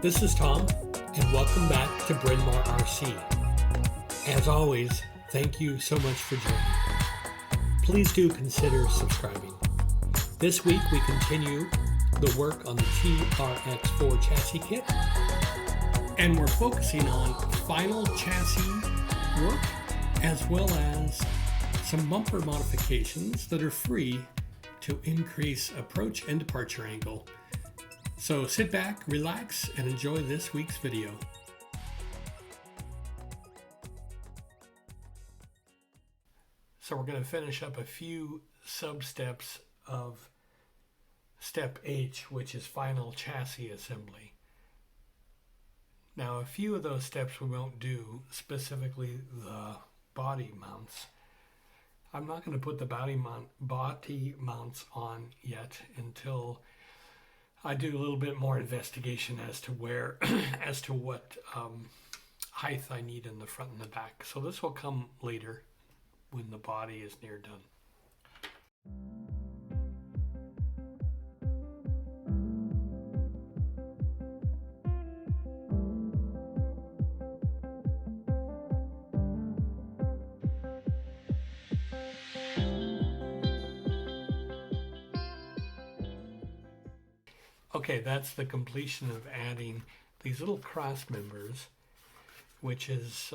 This is Tom, and welcome back to Bryn Mawr RC. As always, thank you so much for joining. Please do consider subscribing. This week we continue the work on the TRX4 chassis kit, and we're focusing on final chassis work as well as some bumper modifications that are free to increase approach and departure angle. So sit back, relax, and enjoy this week's video. So we're going to finish up a few sub-steps of step H, which is final chassis assembly. Now, a few of those steps we won't do, specifically the body mounts. I'm not going to put the body mounts on yet until I do a little bit more investigation as to where, as to what height I need in the front and the back. So this will come later when the body is near done. Okay, that's the completion of adding these little cross members, which is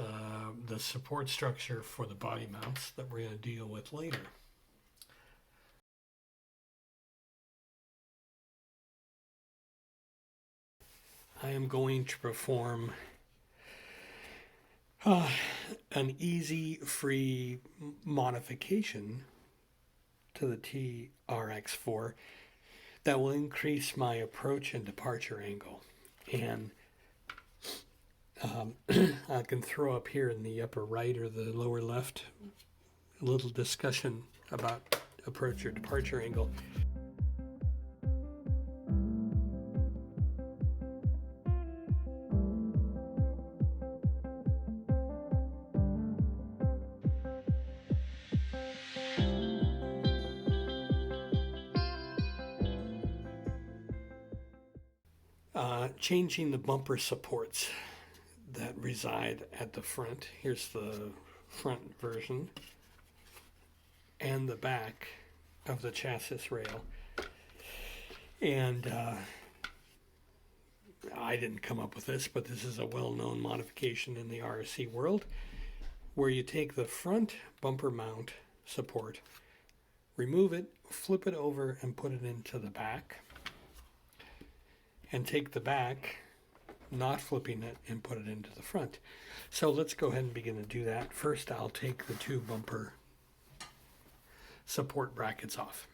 the support structure for the body mounts that we're going to deal with later. I am going to perform an easy, free modification to the TRX4 that will increase my approach and departure angle. And I can throw up here in the upper right or the lower left a little discussion about approach or departure angle. Changing the bumper supports that reside at the front. Here's the front version and the back of the chassis rail. And I didn't come up with this, but this is a well-known modification in the RC world, where you take the front bumper mount support, remove it, flip it over, and put it into the back. And take the back, not flipping it, and put it into the front. So let's go ahead and begin to do that. First, I'll take the two bumper support brackets off.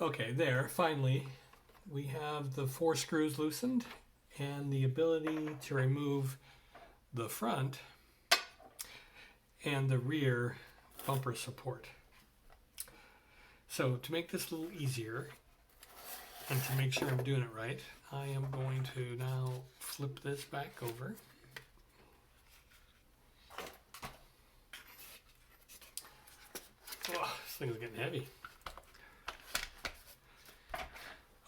Okay, there, finally, we have the 4 screws loosened and the ability to remove the front and the rear bumper support. So to make this a little easier and to make sure I'm doing it right, I am going to now flip this back over. Oh, this thing is getting heavy.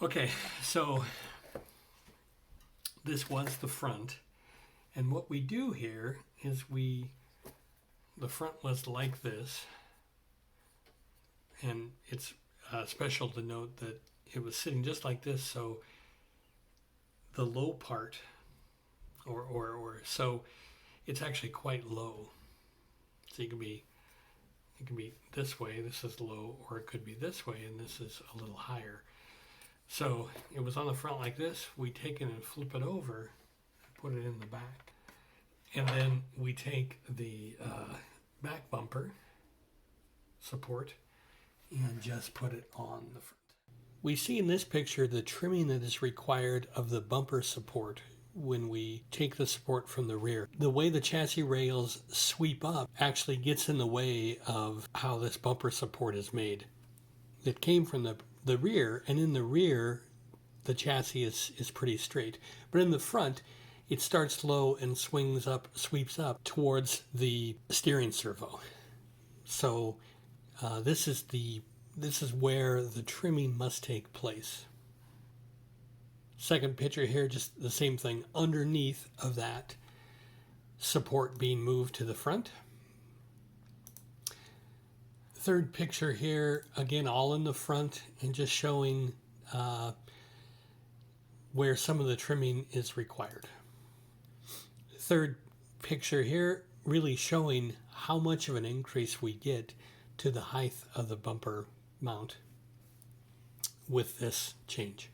Okay, so this was the front, and what we do here is the front was like this, and it's special to note that it was sitting just like this, so the low part, or so it's actually quite low. So it can be this way, this is low, or it could be this way, and this is a little higher. So it was on the front like this. We take it and flip it over, put it in the back. And then we take the back bumper support and just put it on the front. We see in this picture the trimming that is required of the bumper support when we take the support from the rear. The way the chassis rails sweep up actually gets in the way of how this bumper support is made. It came from the rear, and in the rear the chassis is pretty straight, but in the front it starts low and sweeps up towards the steering servo. So this is where the trimming must take place. Second picture here, just the same thing, underneath of that support being moved to the front. Third picture here, again, all in the front and just showing where some of the trimming is required. Third picture here, really showing how much of an increase we get to the height of the bumper mount with this change.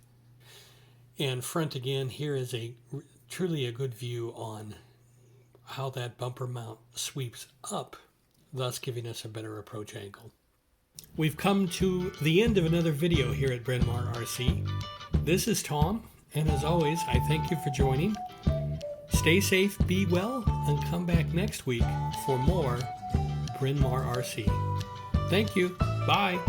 And front again, here is truly a good view on how that bumper mount sweeps up, thus giving us a better approach angle. We've come to the end of another video here at Bryn Mawr RC. This is Tom, and as always, I thank you for joining. Stay safe, be well, and come back next week for more Bryn Mawr RC. Thank you. Bye.